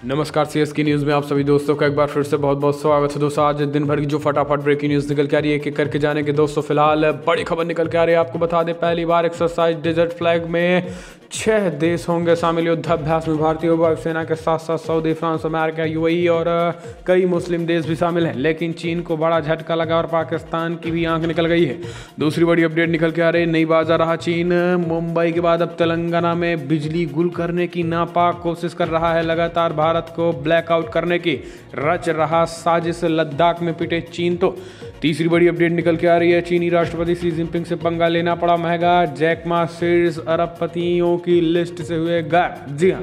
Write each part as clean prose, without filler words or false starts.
नमस्कार, CSK news में आप सभी दोस्तों का एक बार फिर से बहुत बहुत स्वागत है। दोस्तों, आज दिन भर की जो फटाफट ब्रेकिंग न्यूज़ निकल के आ रही है, एक एक करके जाने के दोस्तों। फिलहाल बड़ी खबर निकल के आ रही है, आपको बता दें पहली बार एक्सरसाइज डेजर्ट फ्लैग में 6 देश होंगे शामिल। युद्धाभ्यास में भारतीय वायुसेना के साथ साथ सऊदी, फ्रांस, अमेरिका, यूएई और कई मुस्लिम देश भी शामिल हैं। लेकिन चीन को बड़ा झटका लगा और पाकिस्तान की भी आंख निकल गई है। दूसरी बड़ी अपडेट निकल के आ रही है, नहीं बाजा रहा चीन। मुंबई के बाद अब तेलंगाना में बिजली गुल करने की नापाक कोशिश कर रहा है। लगातार भारत को ब्लैकआउट करने की रच रहा साजिश। लद्दाख में पिटे चीन। तो तीसरी बड़ी अपडेट निकल के आ रही है, चीनी राष्ट्रपति शी जिनपिंग से पंगा लेना पड़ा महंगा। जैक मा शीर्ष अरबपतियों की लिस्ट से हुए गायब। जी हाँ,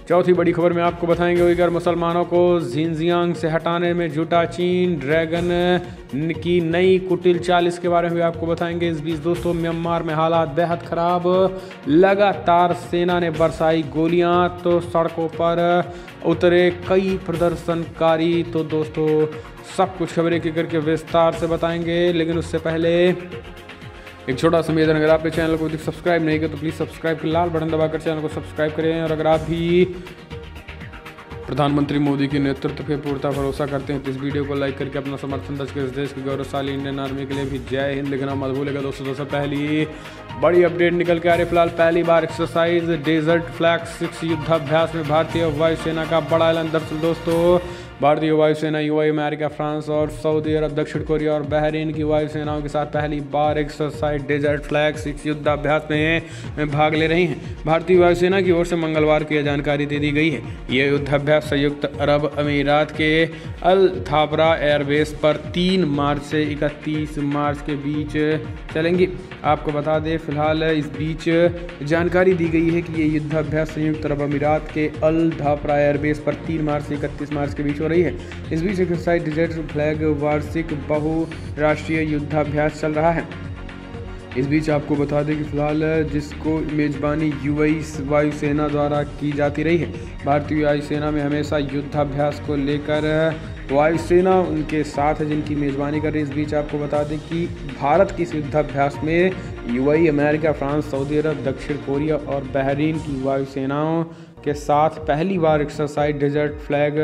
चौथी बड़ी खबर में आपको बताएंगे, उइगर मुसलमानों को जिनजियांग से हटाने में जुटा चीन। ड्रैगन की नई कुटिल चाल, इसके बारे में भी आपको बताएंगे। इस बीच दोस्तों, म्यांमार में हालात बेहद खराब। लगातार सेना ने बरसाई गोलियां, तो सड़कों पर उतरे कई प्रदर्शनकारी। तो दोस्तों, सब कुछ खबरें एक करके विस्तार से बताएंगे, लेकिन उससे पहले एक छोटा सा निवेदन, अगर आपने चैनल को सब्सक्राइब नहीं किया तो प्लीज़ सब्सक्राइब के लाल बटन दबाकर चैनल को सब्सक्राइब करें। और अगर आप भी प्रधानमंत्री मोदी के नेतृत्व पे पूर्णतः भरोसा करते हैं तो इस वीडियो को लाइक करके अपना समर्थन दर्ज कर इस देश की गौरवशाली इंडियन आर्मी के लिए भी जय हिंद लिखना मत भूलिएगा। दोस्तों, पहली बड़ी अपडेट निकल के आ रही है। फिलहाल पहली बार एक्सरसाइज डेजर्ट फ्लैग 6 युद्धाभ्यास में भारतीय वायुसेना का बड़ा ऐलान। दरअसल दोस्तों, भारतीय वायुसेना यूएई, अमेरिका, फ्रांस और सऊदी अरब, दक्षिण कोरिया और बहरीन की वायुसेनाओं के साथ पहली बार एक्सरसाइज डेजर्ट फ्लैग 6 युद्धाभ्यास में भाग ले रही हैं। भारतीय वायुसेना की ओर से मंगलवार को यह जानकारी दे दी गई है। यह युद्धाभ्यास संयुक्त अरब अमीरात के अल धाबरा एयरबेस पर 3 मार्च से 31 मार्च के बीच चलेंगी। आपको बता दें, फिलहाल इस बीच जानकारी दी गई है कि ये युद्धाभ्यास संयुक्त अरब अमीरात के अल धाबरा एयरबेस पर 3 मार्च से 31 मार्च के बीच हो रही है। इस बीच एक्सरसाइज डेजर्ट फ्लैग वार्षिक बहुराष्ट्रीय युद्धाभ्यास चल रहा है। इस बीच आपको बता दें कि फिलहाल जिसको मेजबानी यूएई वायुसेना द्वारा की जाती रही है। भारतीय वायुसेना में हमेशा युद्धाभ्यास को लेकर वायुसेना उनके साथ है जिनकी मेजबानी कर रही है। इस बीच आपको बता दें कि भारत के इस युद्धाभ्यास में यूएई, अमेरिका, फ्रांस, सऊदी अरब, दक्षिण कोरिया और बहरीन की वायुसेनाओं के साथ पहली बार एक्सरसाइज डेजर्ट फ्लैग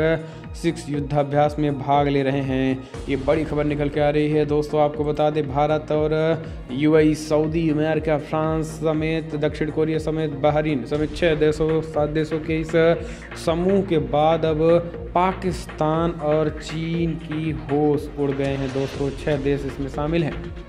6 युद्धाभ्यास में भाग ले रहे हैं। ये बड़ी खबर निकल के आ रही है। दोस्तों, आपको बता दें, भारत और यूएई, सऊदी, अमेरिका, फ्रांस समेत दक्षिण कोरिया समेत बहरीन समेत 7 देशों के इस समूह के बाद अब पाकिस्तान और चीन की होश उड़ गए हैं। दोस्तों, 6 देश इसमें शामिल हैं।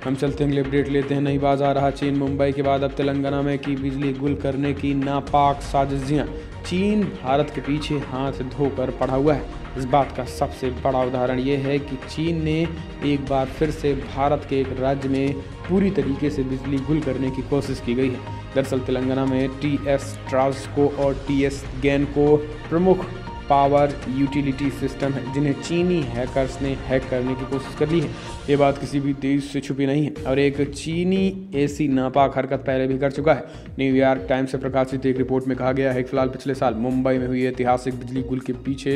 हम चलते हैं, अगले अपडेट लेते हैं। नहीं बाज आ रहा चीन। मुंबई के बाद अब तेलंगाना में की बिजली गुल करने की नापाक साजिशियां। चीन भारत के पीछे हाथ धोकर पड़ा हुआ है। इस बात का सबसे बड़ा उदाहरण ये है कि चीन ने एक बार फिर से भारत के एक राज्य में पूरी तरीके से बिजली गुल करने की कोशिश की गई है। दरअसल तेलंगाना में टीएस ट्रांसको और टीएस गैनको प्रमुख पावर यूटिलिटी सिस्टम है जिन्हें चीनी हैकर्स ने हैक करने की कोशिश कर ली है। ये बात किसी भी देश से छुपी नहीं है और एक चीनी ऐसी नापाक हरकत पहले भी कर चुका है। न्यूयॉर्क टाइम्स से प्रकाशित एक रिपोर्ट में कहा गया है कि फिलहाल पिछले साल मुंबई में हुई ऐतिहासिक बिजली गुल के पीछे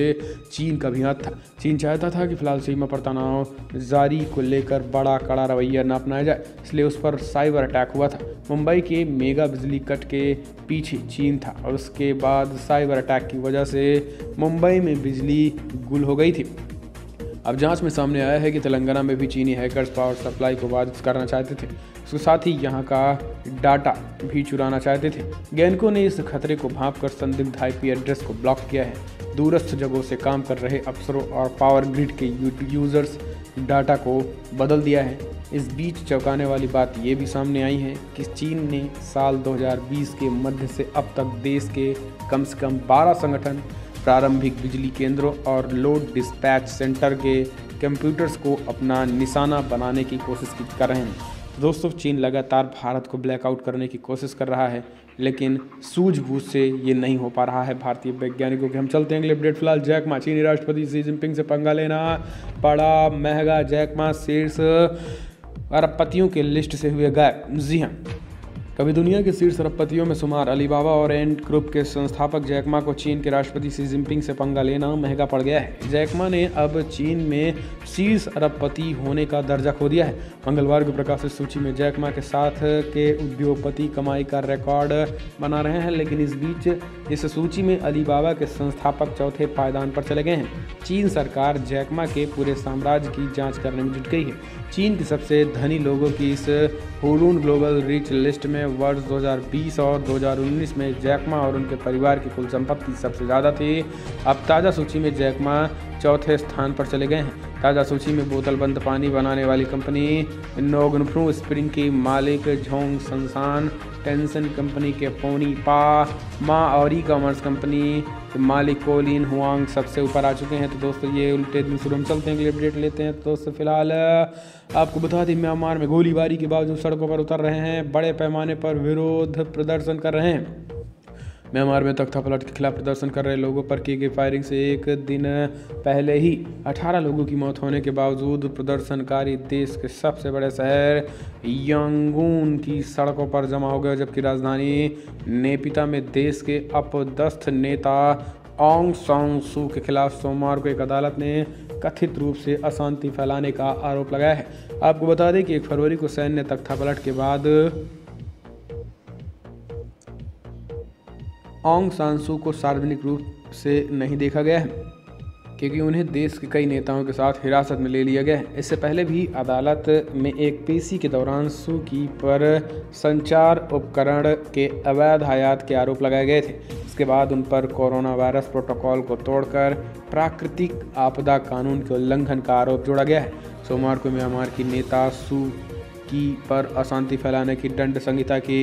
चीन का भी हाथ था। चीन चाहता था कि फिलहाल सीमा पर तनाव जारी को लेकर बड़ा कड़ा रवैया न अपनाया जाए, इसलिए उस पर साइबर अटैक हुआ था। मुंबई के मेगा बिजली कट के पीछे चीन था और उसके बाद साइबर अटैक की वजह से मुंबई में बिजली गुल हो गई थी। अब जांच में सामने आया है कि तेलंगाना में भी चीनी हैकर्स पावर सप्लाई को बाधित करना चाहते थे। उसके साथ ही यहां का डाटा भी चुराना चाहते थे। गैनको ने इस खतरे को भांपकर संदिग्ध आईपी एड्रेस को ब्लॉक किया है। दूरस्थ जगहों से काम कर रहे अफसरों और पावर ग्रिड के यूजर्स डाटा को बदल दिया है। इस बीच चौंकाने वाली बात ये भी सामने आई है कि चीन ने साल 2020 के मध्य से अब तक देश के कम से कम 12 संगठन, प्रारंभिक बिजली केंद्रों और लोड डिस्पैच सेंटर के कंप्यूटर्स को अपना निशाना बनाने की कोशिश कर रहे हैं। तो दोस्तों, चीन लगातार भारत को ब्लैकआउट करने की कोशिश कर रहा है, लेकिन सूझबूझ से ये नहीं हो पा रहा है भारतीय वैज्ञानिकों के। हम चलते हैं अगले अपडेट। फिलहाल जैक मा, चीनी राष्ट्रपति शी जिनपिंग से पंगा लेना पड़ा महंगा। जैक मा शीर्ष अरबपतियों के लिस्ट से हुए गायब। जी हाँ, कभी दुनिया के शीर्ष अरबपतियों में शुमार अलीबाबा और एंड ग्रुप के संस्थापक जैक मा को चीन के राष्ट्रपति शी जिनपिंग से पंगा लेना महंगा पड़ गया है। जैक मा ने अब चीन में शीर्ष अरबपति होने का दर्जा खो दिया है। मंगलवार को प्रकाशित सूची में जैक मा के साथ के उद्योगपति कमाई का रिकॉर्ड बना रहे हैं, लेकिन इस बीच इस सूची में अलीबाबा के संस्थापक चौथे पायदान पर चले गए हैं। चीन सरकार जैक मा के पूरे साम्राज्य की जाँच करने में जुट गई है। चीन के सबसे धनी लोगों की इस हुरुन ग्लोबल रिच लिस्ट में वर्ष 2020 और 2019 में जैक मा और उनके परिवार की कुल संपत्ति सबसे ज़्यादा थी। अब ताज़ा सूची में जैक मा चौथे स्थान पर चले गए हैं। ताज़ा सूची में बोतलबंद पानी बनाने वाली कंपनी नोगनफ्रू स्प्रिंग की मालिक झोंग संसान, टेंसन कंपनी के पोनी पा मा और ई कॉमर्स कंपनी के मालिक कोलिन हुआंग सबसे ऊपर आ चुके हैं। तो दोस्तों ये उल्टे दिन शुरू हम चलते हैं, अगले अपडेट लेते हैं। तो दोस्तों फिलहाल आपको बता दें, म्यांमार में गोलीबारी के बावजूद सड़कों पर उतर रहे हैं, बड़े पैमाने पर विरोध प्रदर्शन कर रहे हैं। म्यांमार में तख्तापलट के खिलाफ प्रदर्शन कर रहे लोगों पर की गई फायरिंग से एक दिन पहले ही 18 लोगों की मौत होने के बावजूद प्रदर्शनकारी देश के सबसे बड़े शहर यांगून की सड़कों पर जमा हो गए, जबकि राजधानी नेपिता में देश के अपदस्थ नेता ऑंग सांग सू के खिलाफ सोमवार को एक अदालत ने कथित रूप से अशांति फैलाने का आरोप लगाया है। आपको बता दें कि 1 फरवरी को सैन्य तख्तापलट के बाद ऑंग सान सू को सार्वजनिक रूप से नहीं देखा गया है, क्योंकि उन्हें देश के कई नेताओं के साथ हिरासत में ले लिया गया है। इससे पहले भी अदालत में एक पेशी के दौरान सू की पर संचार उपकरण के अवैध आयात के आरोप लगाए गए थे। इसके बाद उन पर कोरोना वायरस प्रोटोकॉल को तोड़कर प्राकृतिक आपदा कानून के उल्लंघन का आरोप जोड़ा गया है। सोमवार को म्यांमार की नेता सू की पर अशांति फैलाने की दंड संहिता की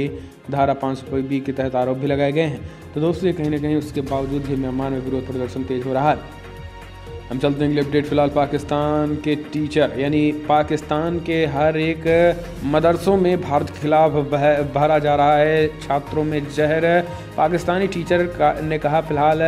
धारा 520 के तहत आरोप भी लगाए गए हैं। तो दोस्तों ये कहीं ना कहीं उसके बावजूद भी म्यांमार में विरोध प्रदर्शन तेज हो रहा है। हम चलते हैं अगले अपडेट। फिलहाल पाकिस्तान के टीचर यानी पाकिस्तान के हर एक मदरसों में भारत के खिलाफ भरा जा रहा है छात्रों में जहर। पाकिस्तानी टीचर ने कहा फिलहाल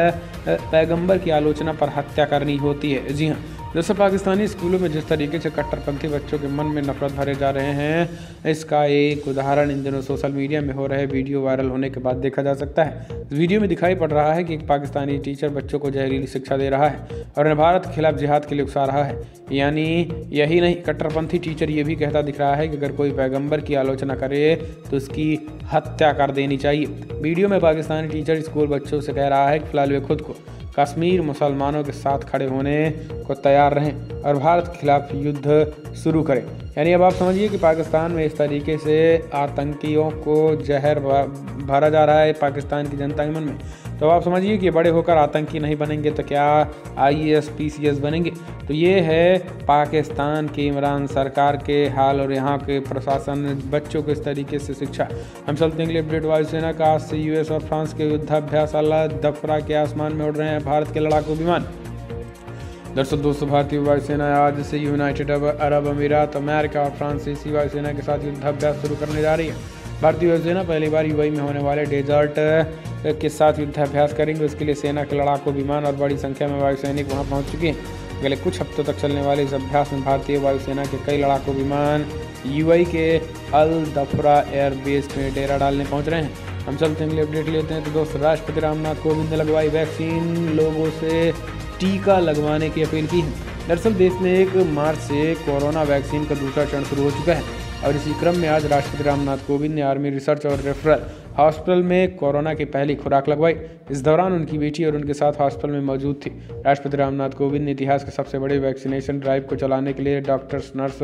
पैगंबर की आलोचना पर हत्या करनी होती है। जी हाँ, दरअसल पाकिस्तानी स्कूलों में जिस तरीके से कट्टरपंथी बच्चों के मन में नफरत भरे जा रहे हैं, इसका एक उदाहरण इन दिनों सोशल मीडिया में हो रहे वीडियो वायरल होने के बाद देखा जा सकता है। इस वीडियो में दिखाई पड़ रहा है कि एक पाकिस्तानी टीचर बच्चों को जहरीली शिक्षा दे रहा है और उन्हें भारत के खिलाफ जिहाद के लिए उकसा रहा है। यानी यही नहीं, कट्टरपंथी टीचर ये भी कहता दिख रहा है कि अगर कोई पैगंबर की आलोचना करे तो उसकी हत्या कर देनी चाहिए। वीडियो में पाकिस्तानी टीचर स्कूल बच्चों से कह रहा है कि फिलहाल वे खुद को कश्मीर मुसलमानों के साथ खड़े होने को तैयार रहें और भारत के खिलाफ युद्ध शुरू करें। यानी अब आप समझिए कि पाकिस्तान में इस तरीके से आतंकियों को जहर भरा जा रहा है पाकिस्तान की जनता के मन में। तो आप समझिए कि बड़े होकर आतंकी नहीं बनेंगे तो क्या IAS PCS बनेंगे। तो ये है पाकिस्तान की इमरान सरकार के हाल और यहाँ के प्रशासन बच्चों को इस तरीके से शिक्षा। हम चलते हैं अगले अपडेट। वायुसेना का आज से US और फ्रांस के युद्धाभ्यास अल दफरा के आसमान में उड़ रहे हैं भारत के लड़ाकू विमान। दरअसल दोस्तों, भारतीय वायुसेना आज से यूनाइटेड अरब अमीरात, अमेरिका और फ्रांसीसी वायुसेना के साथ युद्धाभ्यास शुरू करने जा रही है। भारतीय वायुसेना पहली बार UAE में होने वाले डेजर्ट के साथ युद्धाभ्यास करेंगे। उसके लिए सेना के लड़ाकू विमान और बड़ी संख्या में वायुसैनिक वहां पहुंच चुके हैं। अगले कुछ हफ्तों तक चलने वाले इस अभ्यास में भारतीय वायुसेना के कई लड़ाकू विमान UAE के अल दफरा एयरबेस में डेरा डालने पहुंच रहे हैं। हम चलते हैं अगले अपडेट लेते हैं। तो दोस्तों, राष्ट्रपति रामनाथ कोविंद ने लगवाई वैक्सीन, लोगों से टीका लगवाने की अपील की है। दरअसल देश में 1 मार्च से कोरोना वैक्सीन का दूसरा चरण शुरू हो चुका है और इसी क्रम में आज राष्ट्रपति रामनाथ कोविंद ने आर्मी रिसर्च और रेफरल हॉस्पिटल में कोरोना की पहली खुराक लगवाई। इस दौरान उनकी बेटी और उनके साथ हॉस्पिटल में मौजूद थी। राष्ट्रपति रामनाथ कोविंद ने इतिहास के सबसे बड़े वैक्सीनेशन ड्राइव को चलाने के लिए डॉक्टर्स, नर्स,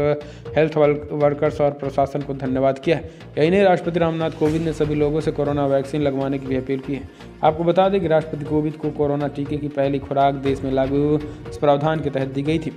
हेल्थ वर्कर्स और प्रशासन को धन्यवाद किया है। यही नहीं, राष्ट्रपति रामनाथ कोविंद ने सभी लोगों से कोरोना वैक्सीन लगवाने की भी अपील की है। आपको बता दें कि राष्ट्रपति कोविंद को कोरोना टीके की पहली खुराक देश में लागू इस प्रावधान के तहत दी गई थी।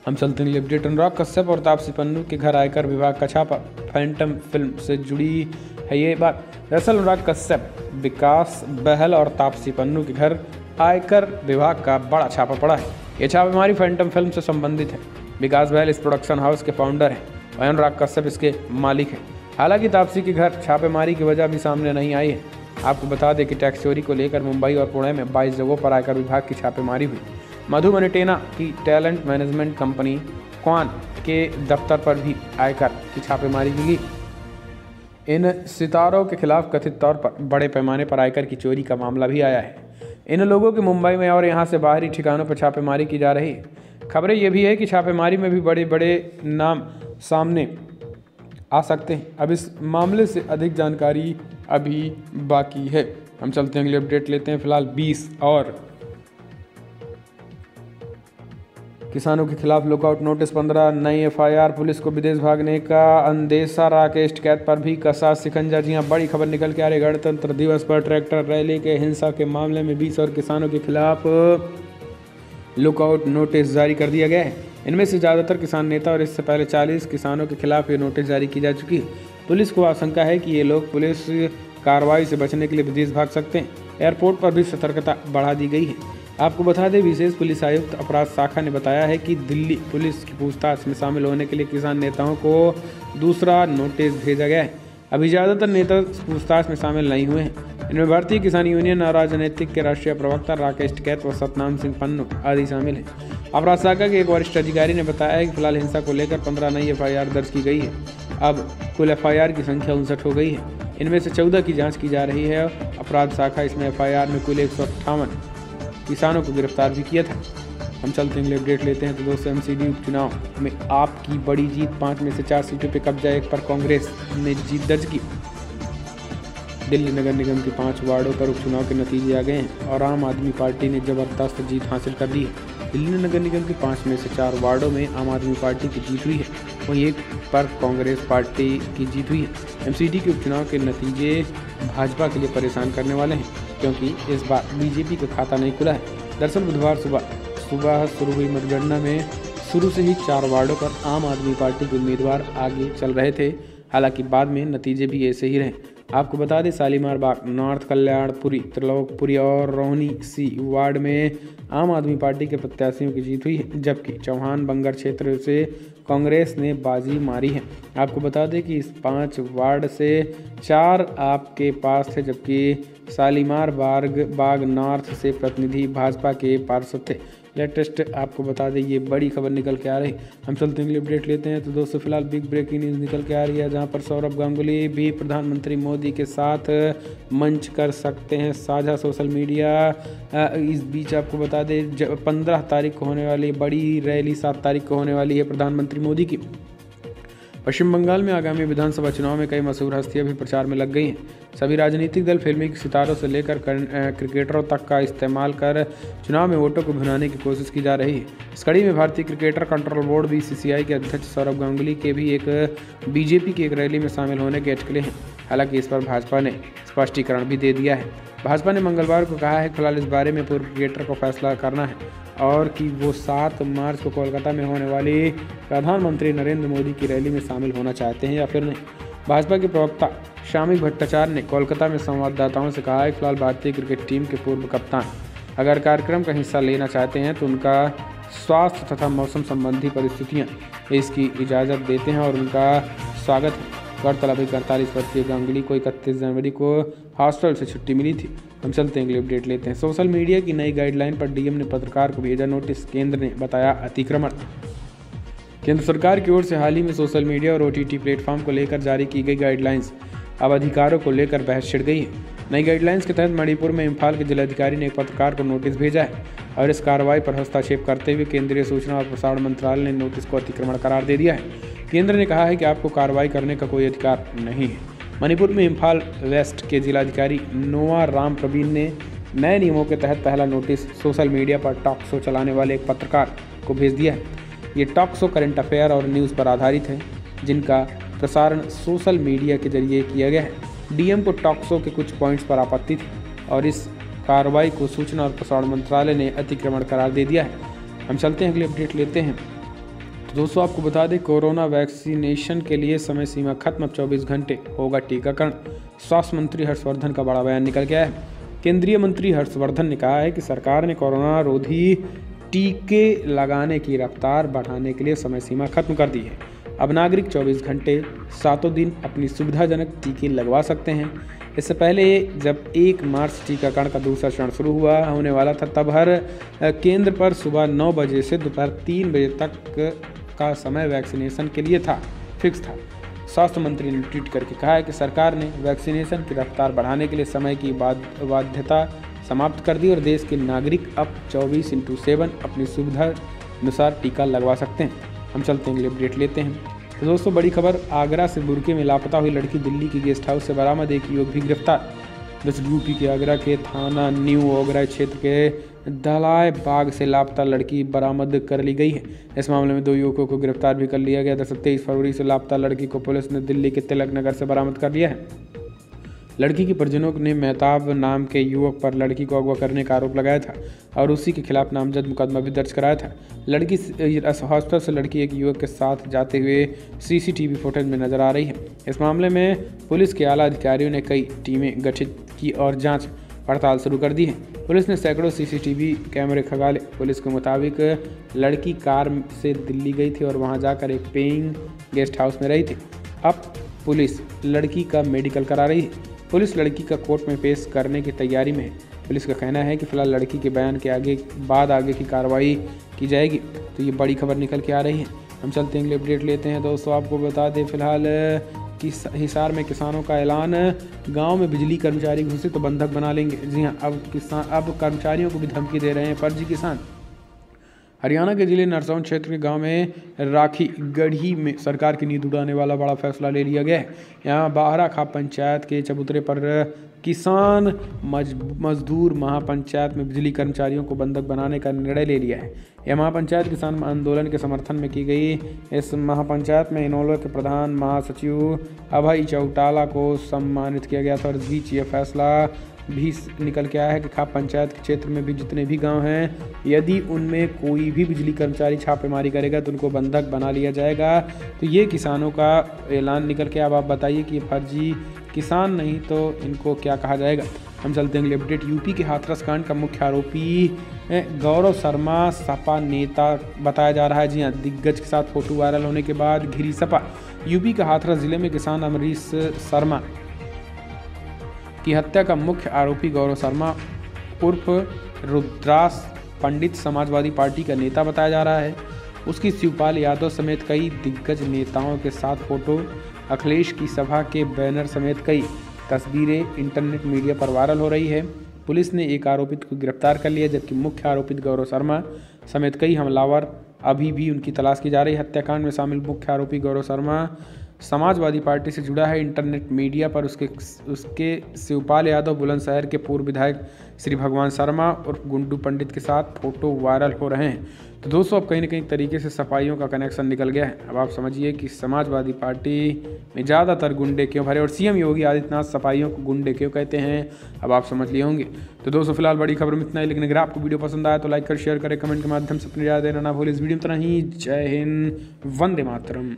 हम चलते हैं अपडेट। अनुराग कश्यप और तापसी पन्नू के घर आयकर विभाग का छापा। फैंटम फिल्म से जुड़ी है ये बात। दरअसल अनुराग कश्यप, विकास बहल और तापसी पन्नू के घर आयकर विभाग का बड़ा छापा पड़ा है। ये छापेमारी फैंटम फिल्म से संबंधित है। विकास बहल इस प्रोडक्शन हाउस के फाउंडर हैं और अनुराग कश्यप इसके मालिक हैं। हालांकि तापसी के घर छापेमारी की वजह भी सामने नहीं आई है। आपको बता दें कि टैक्स चोरी को लेकर मुंबई और पुणे में 22 जगहों पर आयकर विभाग की छापेमारी हुई। मधु मनीटेना की टैलेंट मैनेजमेंट कंपनी क्वान के दफ्तर पर भी आयकर की छापेमारी की गई। इन सितारों के खिलाफ कथित तौर पर बड़े पैमाने पर आयकर की चोरी का मामला भी आया है। इन लोगों की मुंबई में और यहां से बाहरी ठिकानों पर छापेमारी की जा रही है। खबरें ये भी है कि छापेमारी में भी बड़े बड़े नाम सामने आ सकते हैं। अब इस मामले से अधिक जानकारी अभी बाकी है। हम चलते हैं अगले अपडेट लेते हैं। फिलहाल 20 और किसानों के खिलाफ लुकआउट नोटिस, 15 नई FIR, पुलिस को विदेश भागने का अंदेशा, राकेश टिकैत पर भी कसा शिकंजा। जी हां, बड़ी खबर निकल के आ रही। गणतंत्र दिवस पर ट्रैक्टर रैली के हिंसा के मामले में 20 और किसानों के खिलाफ लुकआउट नोटिस जारी कर दिया गया है। इनमें से ज़्यादातर किसान नेता और इससे पहले 40 किसानों के खिलाफ ये नोटिस जारी की जा चुकी है। पुलिस को आशंका है कि ये लोग पुलिस कार्रवाई से बचने के लिए विदेश भाग सकते हैं। एयरपोर्ट पर भी सतर्कता बढ़ा दी गई है। आपको बता दें, विशेष पुलिस आयुक्त अपराध शाखा ने बताया है कि दिल्ली पुलिस की पूछताछ में शामिल होने के लिए किसान नेताओं को दूसरा नोटिस भेजा गया है। अभी ज़्यादातर नेता पूछताछ में शामिल नहीं हुए हैं। इनमें भारतीय किसान यूनियन और राजनीतिक के राष्ट्रीय प्रवक्ता राकेश टिकैत व सतनाम सिंह पन्नू आदि शामिल हैं। अपराध शाखा के एक वरिष्ठ अधिकारी ने बताया है कि फिलहाल हिंसा को लेकर 15 नई FIR दर्ज की गई है। अब कुल FIR की संख्या 59 हो गई है। इनमें से 14 की जाँच की जा रही है। अपराध शाखा इसमें FIR में कुल 158 किसानों को गिरफ्तार भी किया था। हम चलते हैं अपडेट लेते हैं। तो दोस्तों, MCD उपचुनाव में आपकी बड़ी जीत, 5 में से 4 सीटों पर कब्जा, 1 पर कांग्रेस ने जीत दर्ज की। दिल्ली नगर निगम के 5 वार्डों पर उपचुनाव के नतीजे आ गए हैं और आम आदमी पार्टी ने जबरदस्त जीत हासिल कर ली है। दिल्ली नगर निगम के 5 में से 4 वार्डों में आम आदमी पार्टी की जीत हुई है, वहीं 1 पर कांग्रेस पार्टी की जीत हुई है। MCD के उपचुनाव के नतीजे भाजपा के लिए परेशान करने वाले हैं, क्योंकि इस बार बीजेपी का खाता नहीं खुला है। दरअसल बुधवार सुबह शुरू हुई मतगणना में शुरू से ही 4 वार्डों पर आम आदमी पार्टी के उम्मीदवार आगे चल रहे थे। हालांकि बाद में नतीजे भी ऐसे ही रहे। आपको बता दें, शालीमार बाग, नॉर्थ कल्याणपुरी, त्रिलोकपुरी और रोहिणी C वार्ड में आम आदमी पार्टी के प्रत्याशियों की जीत हुई है, जबकि चौहान बंगर क्षेत्र से कांग्रेस ने बाजी मारी है। आपको बता दें कि इस 5 वार्ड से 4 आपके पास थे, जबकि शालीमार बाग नॉर्थ से प्रतिनिधि भाजपा के पार्षद थे। लेटेस्ट आपको बता दें, ये बड़ी खबर निकल के आ रही। हम चलते हैं अपडेट लेते हैं। तो दोस्तों, फिलहाल बिग ब्रेकिंग न्यूज़ निकल के आ रही है, जहां पर सौरभ गांगुली भी प्रधानमंत्री मोदी के साथ मंच कर सकते हैं साझा सोशल मीडिया। इस बीच आपको बता दें, 15 तारीख को होने वाली बड़ी रैली 7 तारीख को होने वाली है प्रधानमंत्री मोदी की। पश्चिम बंगाल में आगामी विधानसभा चुनाव में कई मशहूर हस्तियां भी प्रचार में लग गई हैं। सभी राजनीतिक दल फिल्मी सितारों से लेकर क्रिकेटरों तक का इस्तेमाल कर चुनाव में वोटों को भुनाने की कोशिश की जा रही है। इस कड़ी में भारतीय क्रिकेटर कंट्रोल बोर्ड BCCI के अध्यक्ष सौरभ गांगुली के भी एक बीजेपी की एक रैली में शामिल होने के अटकलें हैं। हालांकि इस पर भाजपा ने स्पष्टीकरण भी दे दिया है। भाजपा ने मंगलवार को कहा है कि फिलहाल इस बारे में पूर्व क्रिकेटर को फैसला करना है और कि वो 7 मार्च को कोलकाता में होने वाली प्रधानमंत्री नरेंद्र मोदी की रैली में शामिल होना चाहते हैं या फिर नहीं। भाजपा के प्रवक्ता शामी भट्टाचार्य ने कोलकाता में संवाददाताओं से कहा है कि फिलहाल भारतीय क्रिकेट टीम के पूर्व कप्तान अगर कार्यक्रम का हिस्सा लेना चाहते हैं तो उनका स्वास्थ्य तथा मौसम संबंधी परिस्थितियाँ इसकी इजाज़त देते हैं और उनका स्वागत है। गौरतलब है 48 वर्षीय गांगुली को 31 जनवरी को हॉस्टल से छुट्टी मिली थी। हम चलते हैं अगले अपडेट लेते हैं। सोशल मीडिया की नई गाइडलाइन पर DM ने पत्रकार को भेजा नोटिस, केंद्र ने बताया अतिक्रमण। केंद्र सरकार की ओर से हाल ही में सोशल मीडिया और OTT प्लेटफॉर्म को लेकर जारी की गई गाइडलाइंस अब अधिकारों को लेकर बहस छिड़ गई है। नई गाइडलाइंस के तहत मणिपुर में इम्फाल के जिलाधिकारी ने एक पत्रकार को नोटिस भेजा है और इस कार्रवाई पर हस्तक्षेप करते हुए केंद्रीय सूचना और प्रसारण मंत्रालय ने नोटिस को अतिक्रमण करार दे दिया है। केंद्र ने कहा है कि आपको कार्रवाई करने का कोई अधिकार नहीं है। मणिपुर में इम्फाल वेस्ट के जिलाधिकारी नोआ राम प्रवीण ने नए नियमों के तहत पहला नोटिस सोशल मीडिया पर टॉक शो चलाने वाले एक पत्रकार को भेज दिया है। ये टॉक शो करंट अफेयर और न्यूज़ पर आधारित है, जिनका प्रसारण सोशल मीडिया के जरिए किया गया है। DM को टॉक शो के कुछ पॉइंट्स पर आपत्ति थी और इस कार्रवाई को सूचना और प्रसारण मंत्रालय ने अतिक्रमण करार दे दिया है। हम चलते हैं अगले अपडेट लेते हैं। तो दोस्तों, आपको बता दें, कोरोना वैक्सीनेशन के लिए समय सीमा खत्म, अब 24 घंटे होगा टीकाकरण। स्वास्थ्य मंत्री हर्षवर्धन का बड़ा बयान निकल गया है। केंद्रीय मंत्री हर्षवर्धन ने कहा है कि सरकार ने कोरोना रोधी टीके लगाने की रफ्तार बढ़ाने के लिए समय सीमा खत्म कर दी है। अब नागरिक 24 घंटे 7 दिन अपनी सुविधाजनक टीके लगवा सकते हैं। इससे पहले जब 1 मार्च टीकाकरण का दूसरा चरण शुरू होने वाला था, तब हर केंद्र पर सुबह 9 बजे से दोपहर 3 बजे तक का समय वैक्सीनेशन के लिए था, फिक्स था। स्वास्थ्य मंत्री ने ट्वीट करके कहा है कि सरकार ने वैक्सीनेशन की रफ्तार बढ़ाने के लिए समय की बाध्यता समाप्त कर दी और देश के नागरिक अब 24/7 अपनी सुविधा अनुसार टीका लगवा सकते हैं। हम चलते हैं, अगले अपडेट लेते हैं। तो दोस्तों, बड़ी खबर, आगरा से बुरके में लापता हुई लड़की दिल्ली की गेस्ट हाउस से बरामद, एक युवक भी गिरफ्तार। यूपी के आगरा के थाना न्यू ओगरा क्षेत्र के दलाय बाग से लापता लड़की बरामद कर ली गई है। इस मामले में 2 युवकों को गिरफ्तार भी कर लिया गया। दरअसल 23 फरवरी से लापता लड़की को पुलिस ने दिल्ली के तिलक नगर से बरामद कर लिया है। लड़की के परिजनों ने मेहताब नाम के युवक पर लड़की को अगवा करने का आरोप लगाया था और उसी के खिलाफ नामजद मुकदमा भी दर्ज कराया था। लड़की हॉस्पिटल से लड़की एक युवक के साथ जाते हुए सीसीटीवी फुटेज में नजर आ रही है। इस मामले में पुलिस के आला अधिकारियों ने कई टीमें गठित की और जांच पड़ताल शुरू कर दी है। पुलिस ने सैकड़ों सीसीटीवी कैमरे खंगाले। पुलिस के मुताबिक लड़की कार से दिल्ली गई थी और वहां जाकर एक पेइंग गेस्ट हाउस में रही थी। अब पुलिस लड़की का मेडिकल करा रही है। पुलिस लड़की का कोर्ट में पेश करने की तैयारी में है। पुलिस का कहना है कि फिलहाल लड़की के बयान के आगे की कार्रवाई की जाएगी। तो ये बड़ी खबर निकल के आ रही है। हम चलते हैं, अगले अपडेट लेते हैं। दोस्तों, आपको बता दें, फिलहाल हिसार में किसानों का ऐलान, गांव में बिजली कर्मचारी घुसे तो बंधक बना लेंगे। जी हाँ, अब कर्मचारियों को भी धमकी दे रहे हैं फर्जी किसान। हरियाणा के जिले नरसौन क्षेत्र के गांव में राखी गढ़ी में सरकार की नींद उड़ाने वाला बड़ा फैसला ले लिया गया है। यहाँ बाहरा खाप पंचायत के चबूतरे पर किसान मजदूर महापंचायत में बिजली कर्मचारियों को बंधक बनाने का निर्णय ले लिया है। यह महापंचायत किसान आंदोलन के समर्थन में की गई। इस महापंचायत में इनोलो के प्रधान महासचिव अभय चौटाला को सम्मानित किया गया था और इस बीच ये फैसला भी निकल के आया है कि खाप पंचायत के क्षेत्र में भी जितने भी गांव हैं, यदि उनमें कोई भी बिजली कर्मचारी छापेमारी करेगा तो उनको बंधक बना लिया जाएगा। तो ये किसानों का ऐलान निकल के। अब आप बताइए कि ये फर्जी किसान नहीं तो इनको क्या कहा जाएगा। हम चलते हैं, अगले अपडेट। यूपी के हाथरस कांड का मुख्य आरोपी गौरव शर्मा सपा नेता बताया जा रहा है। जी हाँ, दिग्गज के साथ फोटो वायरल होने के बाद घिरी सपा। यूपी के हाथरस जिले में किसान अमरीश शर्मा की हत्या का मुख्य आरोपी गौरव शर्मा उर्फ रुद्रास पंडित समाजवादी पार्टी का नेता बताया जा रहा है। उसकी शिवपाल यादव समेत कई दिग्गज नेताओं के साथ फोटो, अखिलेश की सभा के बैनर समेत कई तस्वीरें इंटरनेट मीडिया पर वायरल हो रही है। पुलिस ने एक आरोपित को गिरफ्तार कर लिया, जबकि मुख्य आरोपित गौरव शर्मा समेत कई हमलावर अभी भी उनकी तलाश की जा रही है। हत्याकांड में शामिल मुख्य आरोपी गौरव शर्मा समाजवादी पार्टी से जुड़ा है। इंटरनेट मीडिया पर उसके शिवपाल यादव, बुलंदशहर के पूर्व विधायक श्री भगवान शर्मा और गुंडू पंडित के साथ फोटो वायरल हो रहे हैं। तो दोस्तों, अब कहीं न कहीं तरीके से सफाइयों का कनेक्शन निकल गया है। अब आप समझिए कि समाजवादी पार्टी में ज़्यादातर गुंडे क्यों भरे और सीएम योगी आदित्यनाथ सफाइयों को गुंडे क्यों कहते हैं, अब आप समझ लिए होंगे। तो दोस्तों, फिलहाल बड़ी खबर में इतना ही, लेकिन अगर आपको वीडियो पसंद आया तो लाइक कर शेयर करें, कमेंट के माध्यम से अपनी राय देना ना भूलें। इस वीडियो में इतना ही। जय हिंद, वंदे मातरम।